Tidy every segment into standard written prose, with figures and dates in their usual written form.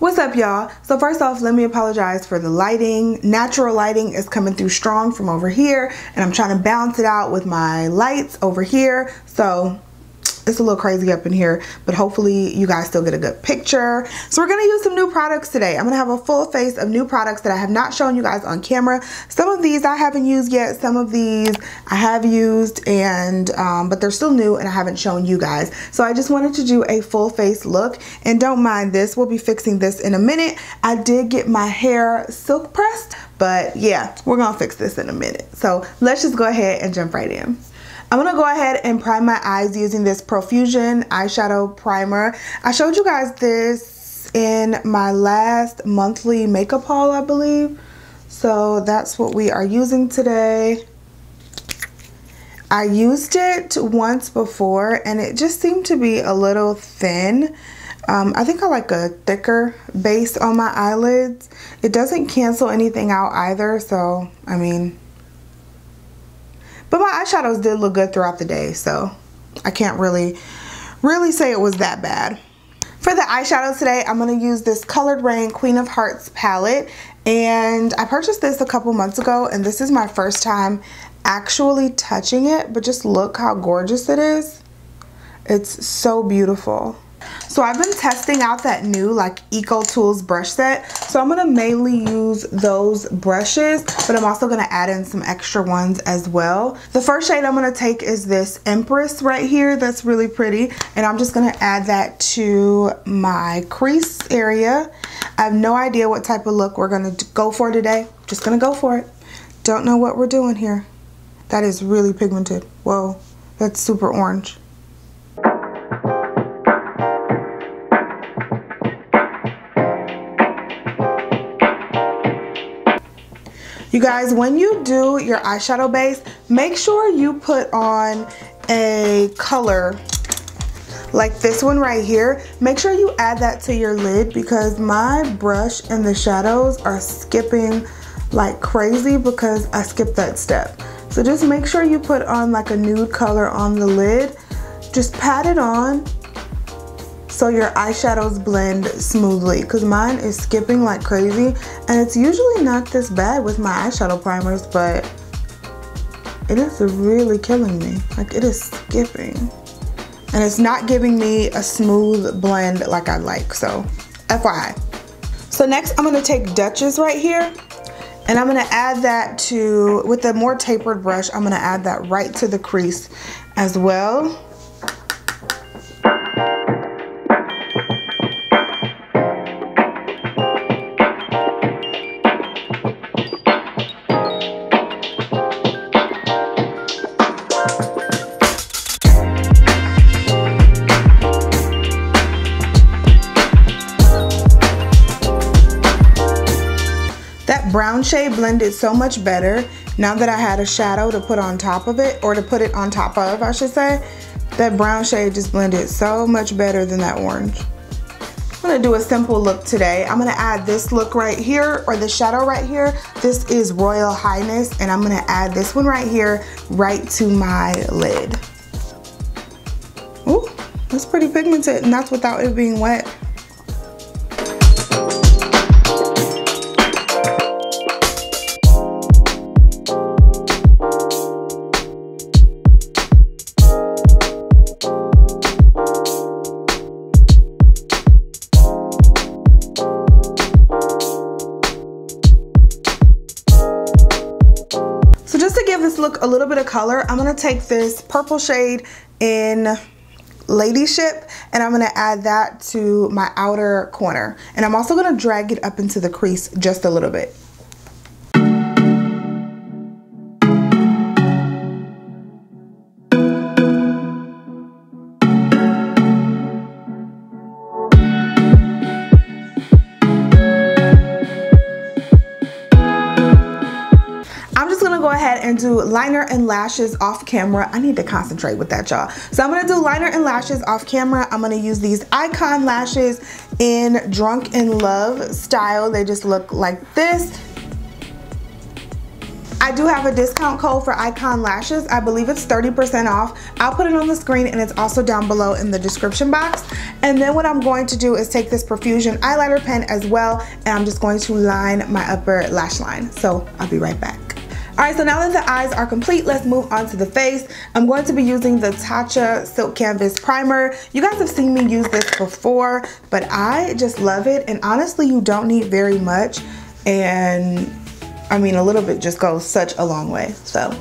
What's up, y'all? So first off, let me apologize for the lighting. Natural lighting is coming through strong from over here, and I'm trying to balance it out with my lights over here. So it's a little crazy up in here, but hopefully you guys still get a good picture. So we're gonna use some new products today. I'm gonna have a full face of new products that I have not shown you guys on camera. Some of these I haven't used yet. Some of these I have used, and but they're still new and I haven't shown you guys. So I just wanted to do a full face look, and don't mind this. We'll be fixing this in a minute. I did get my hair silk pressed, but yeah, we're gonna fix this in a minute. So let's just go ahead and jump right in. I'm gonna go ahead and prime my eyes using this Profusion Eyeshadow Primer. I showed you guys this in my last monthly makeup haul, I believe. So that's what we are using today. I used it once before and it just seemed to be a little thin. I think I like a thicker base on my eyelids. It doesn't cancel anything out either, so I mean, but my eyeshadows did look good throughout the day, so I can't really say it was that bad. For the eyeshadows today, I'm going to use this Colored Raine Queen of Hearts palette, and I purchased this a couple months ago, and this is my first time actually touching it, but just look how gorgeous it is. It's so beautiful. So I've been testing out that new like Eco Tools brush set. So I'm going to mainly use those brushes, but I'm also going to add in some extra ones as well. The first shade I'm going to take is this Empress right here. That's really pretty. And I'm just going to add that to my crease area. I have no idea what type of look we're going to go for today. Just going to go for it. Don't know what we're doing here. That is really pigmented. Whoa, that's super orange. You guys, when you do your eyeshadow base, make sure you put on a color like this one right here. Make sure you add that to your lid because my brush and the shadows are skipping like crazy because I skipped that step. So just make sure you put on like a nude color on the lid. Just pat it on so your eyeshadows blend smoothly, because mine is skipping like crazy, and it's usually not this bad with my eyeshadow primers, but it is really killing me. Like, it is skipping and it's not giving me a smooth blend like I like, so FYI. So next I'm going to take Duchess right here, and I'm going to add that to, with a more tapered brush, I'm going to add that right to the crease as well. Brown shade blended so much better now that I had a shadow to put on top of it, or to put it on top of, I should say. That brown shade just blended so much better than that orange. I'm gonna do a simple look today. I'm gonna add this look right here, or the shadow right here. This is Royal Highness, and I'm gonna add this one right here right to my lid. Ooh, that's pretty pigmented, and that's without it being wet. Look a little bit of color, I'm going to take this purple shade in Ladyship, and I'm going to add that to my outer corner, and I'm also going to drag it up into the crease just a little bit. And do liner and lashes off camera. I need to concentrate with that, y'all. So I'm gonna do liner and lashes off camera. I'm gonna use these IIknon lashes in Drunk in Love style. They just look like this. I do have a discount code for IIknon lashes. I believe it's 30% off. I'll put it on the screen and it's also down below in the description box. And then what I'm going to do is take this Profusion eyeliner pen as well, and I'm just going to line my upper lash line. So I'll be right back. Alright, so now that the eyes are complete, let's move on to the face. I'm going to be using the Tatcha Silk Canvas Primer. You guys have seen me use this before, but I just love it. And honestly, you don't need very much. And I mean, a little bit just goes such a long way. So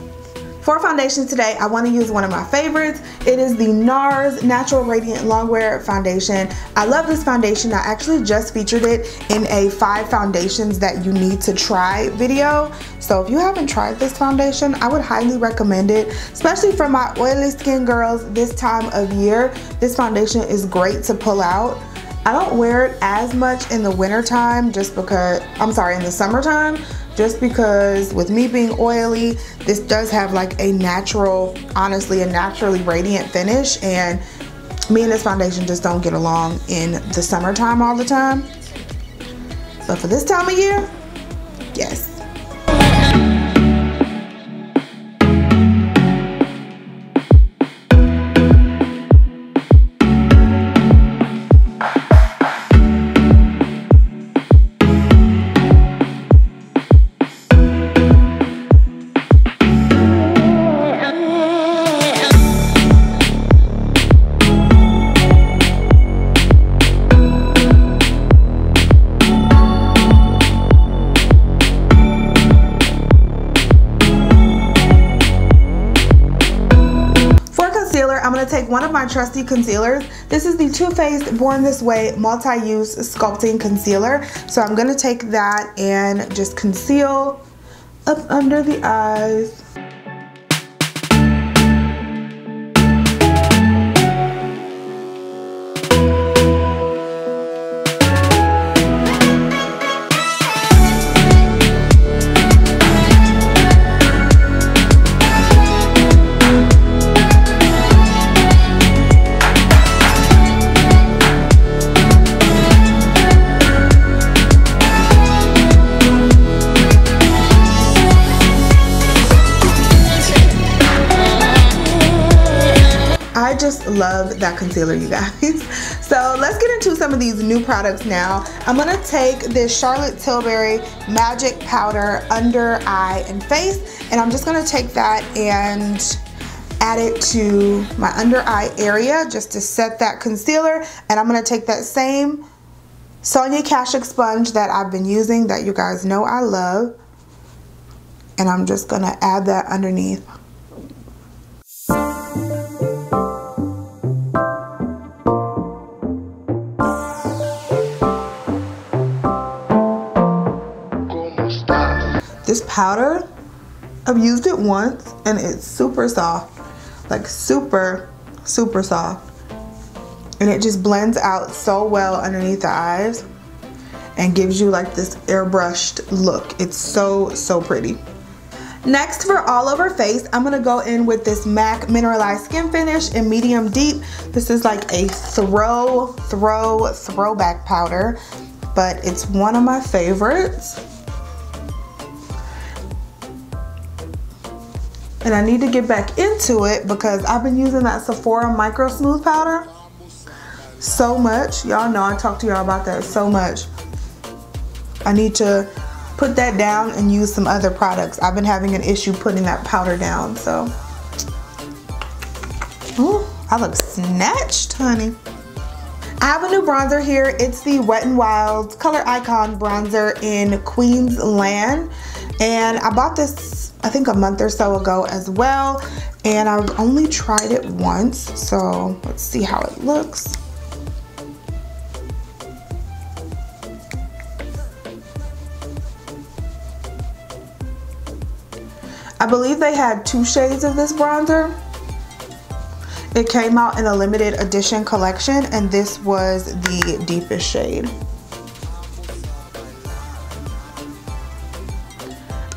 for foundation today, I want to use one of my favorites. It is the NARS Natural Radiant Longwear Foundation. I love this foundation. I actually just featured it in a 5 foundations that you need to try video. So if you haven't tried this foundation, I would highly recommend it, especially for my oily skin girls this time of year. This foundation is great to pull out. I don't wear it as much in the winter time just because, in the summertime, just because with me being oily, this does have like a natural, honestly, a naturally radiant finish, and me and this foundation just don't get along in the summertime all the time. But for this time of year, yes. I'm going to take one of my trusty concealers. This is the Too Faced Born This Way Multi-Use Sculpting Concealer. So I'm going to take that and just conceal up under the eyes. I just love that concealer, you guys. So let's get into some of these new products now. I'm gonna take this Charlotte Tilbury Magic Powder under eye and face, and I'm just gonna take that and add it to my under eye area just to set that concealer. And I'm gonna take that same Sonia Kashuk sponge that I've been using, that you guys know I love, and I'm just gonna add that underneath. This powder, I've used it once and it's super soft, like super soft, and it just blends out so well underneath the eyes and gives you like this airbrushed look. It's so pretty. Next, for all over face, I'm gonna go in with this MAC Mineralized Skin Finish in medium deep. This is like a throwback powder, but it's one of my favorites. And I need to get back into it because I've been using that Sephora Micro Smooth Powder so much. Y'all know I talk to y'all about that so much. I need to put that down and use some other products. I've been having an issue putting that powder down, so. Ooh, I look snatched, honey. I have a new bronzer here. It's the Wet n Wild Color Icon bronzer in Queensland. And I bought this, I think, a month or so ago as well. And I've only tried it once, so let's see how it looks. I believe they had 2 shades of this bronzer. It came out in a limited edition collection, and this was the deepest shade.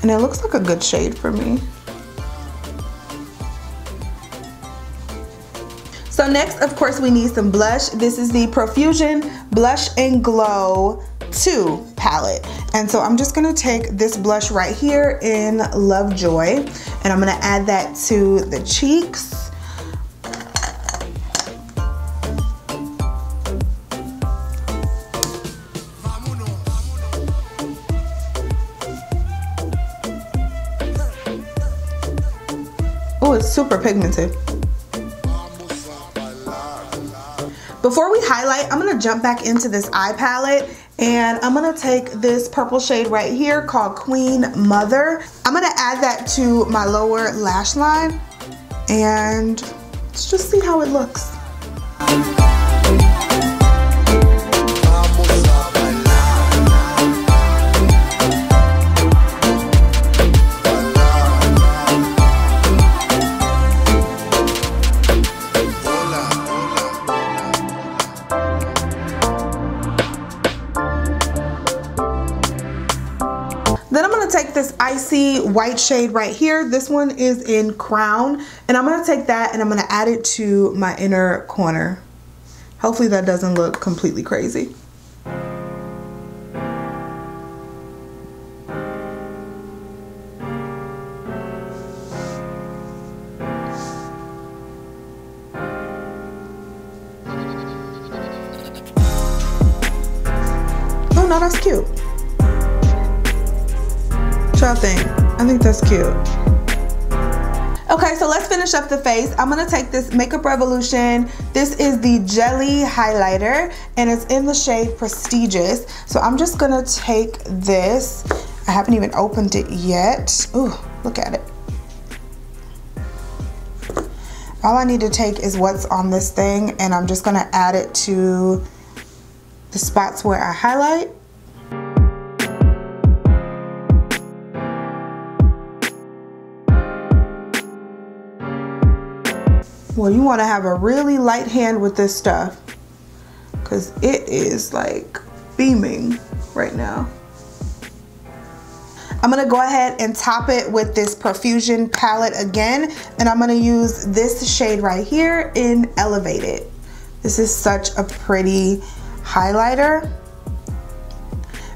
And it looks like a good shade for me. So next, of course, we need some blush. This is the Profusion Blush and Glow 2 palette. And so I'm just gonna take this blush right here in Lovejoy, and I'm gonna add that to the cheeks. Oh, it's super pigmented. Before we highlight, I'm gonna jump back into this eye palette, and I'm gonna take this purple shade right here called Queen Mother. I'm gonna add that to my lower lash line, and let's just see how it looks. Then I'm gonna take this icy white shade right here. This one is in Crown, and I'm gonna take that and I'm gonna add it to my inner corner. Hopefully that doesn't look completely crazy. Oh no, that's cute. Y'all think? I think that's cute. Okay, so let's finish up the face. I'm gonna take this Makeup Revolution. This is the Jelly Highlighter, and it's in the shade Prestigious. So I'm just gonna take this. I haven't even opened it yet. Ooh, look at it. All I need to take is what's on this thing, and I'm just gonna add it to the spots where I highlight. Well, you want to have a really light hand with this stuff, because it is like beaming right now. I'm going to go ahead and top it with this Profusion palette again, and I'm going to use this shade right here in Elevated. This is such a pretty highlighter,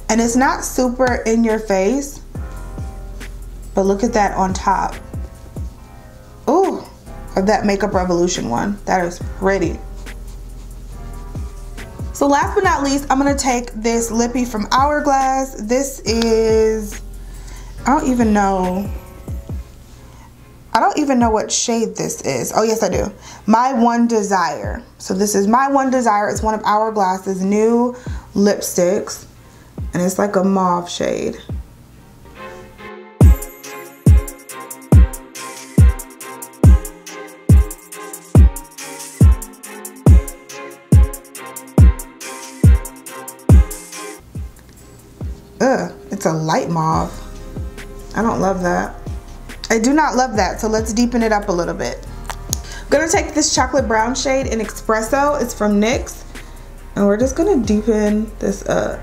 and it's not super in your face, but look at that on top. Ooh. Of that Makeup Revolution one. That is pretty. So last but not least, I'm gonna take this lippy from Hourglass. This is, I don't even know what shade this is. Oh yes, I do. My One Desire. So this is My One Desire. It's one of Hourglass's new lipsticks, and it's like a mauve shade. Ugh, it's a light mauve. I don't love that. I do not love that, so let's deepen it up a little bit. I'm gonna take this chocolate brown shade in Espresso. It's from NYX, and we're just gonna deepen this up.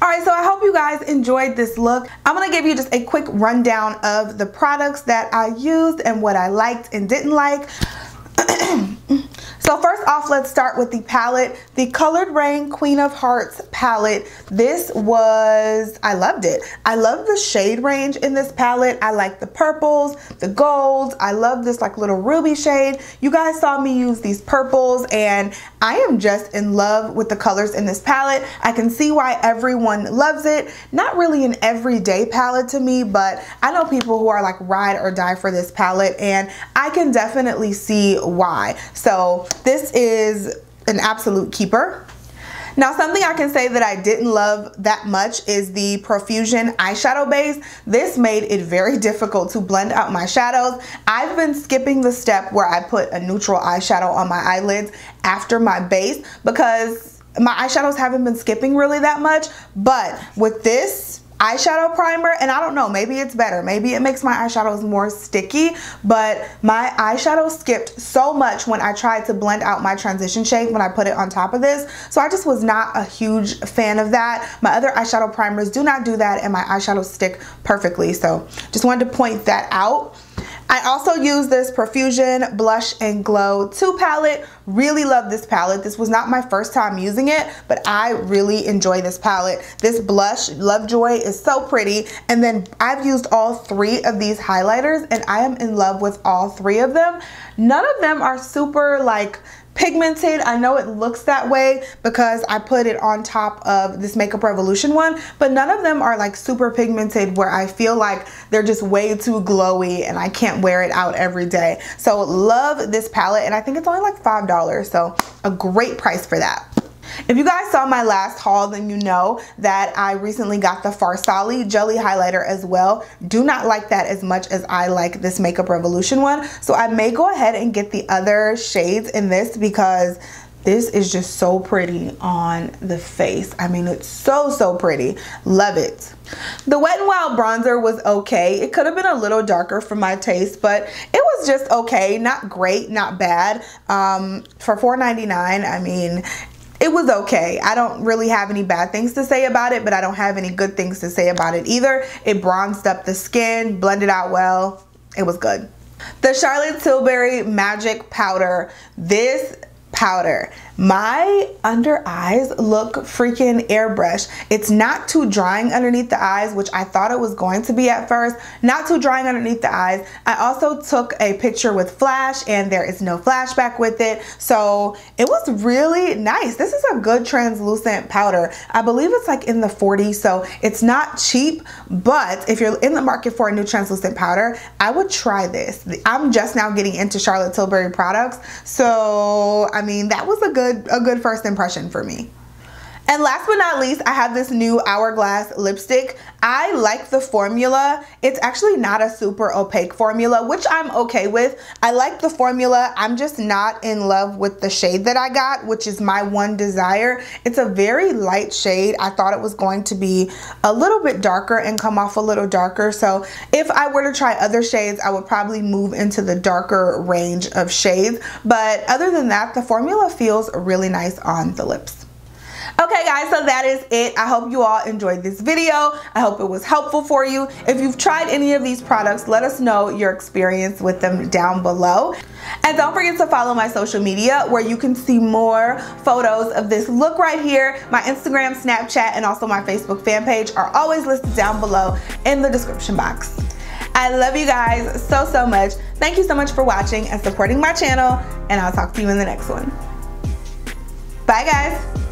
Alright, so I hope you guys enjoyed this look. I'm going to give you just a quick rundown of the products that I used and what I liked and didn't like. So first off, let's start with the palette. The Colored Raine Queen of Hearts palette. This was, I loved it. I love the shade range in this palette. I like the purples, the golds. I love this like little ruby shade. You guys saw me use these purples, and I am just in love with the colors in this palette. I can see why everyone loves it. Not really an everyday palette to me, but I know people who are like ride or die for this palette, and I can definitely see why. So this is an absolute keeper. Now, something I can say that I didn't love that much is the Profusion eyeshadow base. This made it very difficult to blend out my shadows. I've been skipping the step where I put a neutral eyeshadow on my eyelids after my base because my eyeshadows haven't been skipping really that much, but with this eyeshadow primer, and I don't know, maybe it's better, maybe it makes my eyeshadows more sticky, but my eyeshadow skipped so much when I tried to blend out my transition shade when I put it on top of this, so I just was not a huge fan of that. My other eyeshadow primers do not do that, and my eyeshadows stick perfectly, so just wanted to point that out. I also use this Profusion Blush and Glow 2 palette. Really love this palette. This was not my first time using it, but I really enjoy this palette. This blush, Lovejoy, is so pretty. And then I've used all 3 of these highlighters, and I am in love with all 3 of them. None of them are super like pigmented. I know it looks that way because I put it on top of this Makeup Revolution one, but none of them are like super pigmented where I feel like they're just way too glowy and I can't wear it out every day. So love this palette, and I think it's only like $5, so a great price for that. If you guys saw my last haul, then you know that I recently got the Farsali Jelly Highlighter as well. Do not like that as much as I like this Makeup Revolution one. So I may go ahead and get the other shades in this because this is just so pretty on the face. I mean, it's so pretty. Love it. The Wet n Wild bronzer was okay. It could have been a little darker for my taste, but it was just okay. Not great, not bad. For $4.99, I mean, it was okay. I don't really have any bad things to say about it, but I don't have any good things to say about it either. It bronzed up the skin, blended out well. It was good. The Charlotte Tilbury Magic Powder. This powder, my under eyes look freaking airbrushed. It's not too drying underneath the eyes, which I thought it was going to be at first. Not too drying underneath the eyes. I also took a picture with flash, and there is no flashback with it, so it was really nice. This is a good translucent powder. I believe it's like in the 40s, so it's not cheap, but if you're in the market for a new translucent powder, I would try this. I'm just now getting into Charlotte Tilbury products, so I mean, that was a good first impression for me. And last but not least, I have this new Hourglass lipstick. I like the formula. It's actually not a super opaque formula, which I'm okay with. I like the formula. I'm just not in love with the shade that I got, which is my one desire. It's a very light shade. I thought it was going to be a little bit darker and come off a little darker. So if I were to try other shades, I would probably move into the darker range of shades. But other than that, the formula feels really nice on the lips. Okay guys, so that is it. I hope you all enjoyed this video. I hope it was helpful for you. If you've tried any of these products, let us know your experience with them down below. And don't forget to follow my social media where you can see more photos of this look right here. My Instagram, Snapchat, and also my Facebook fan page are always listed down below in the description box. I love you guys so much. Thank you so much for watching and supporting my channel, and I'll talk to you in the next one. Bye guys.